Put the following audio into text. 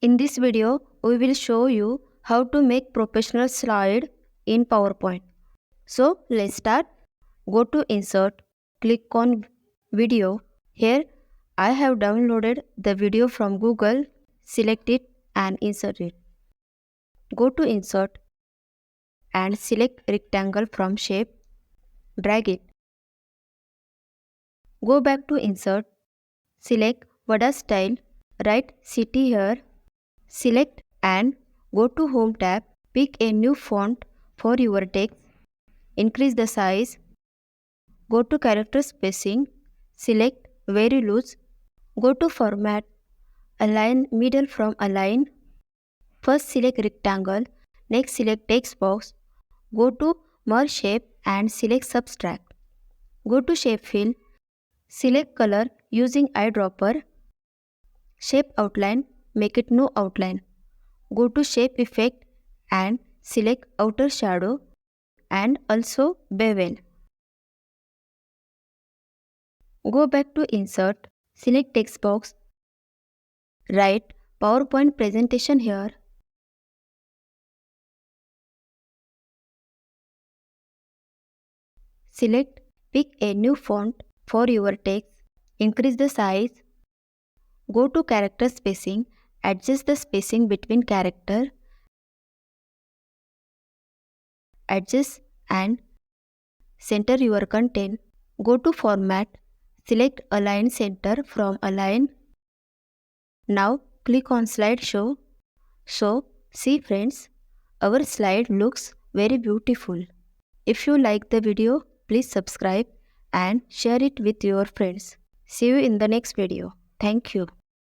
In this video, we will show you how to make professional slide in PowerPoint. So let's start. Go to Insert, click on Video. Here I have downloaded the video from Google. Select it and insert it. Go to Insert and select Rectangle from Shape. Drag it. Go back to Insert. Select WordArt Style. Write City here. Select and go to Home tab. Pick a new font for your text. Increase the size. Go to Character Spacing. Select Very Loose. Go to Format. Align Middle from Align. First select Rectangle. Next select Text Box. Go to Merge Shape and select Subtract. Go to Shape Fill. Select Color using Eyedropper. Shape Outline. Make it no outline. Go to Shape Effect and select Outer Shadow and also Bevel. Go back to Insert. Select Text Box. Write PowerPoint presentation here. Select Pick a new font for your text. Increase the size. Go to Character Spacing. Adjust the spacing between character. Adjust and center your content. Go to Format. Select Align Center from Align. Now click on Slideshow. So, see friends, our slide looks very beautiful. If you like the video, please subscribe and share it with your friends. See you in the next video. Thank you.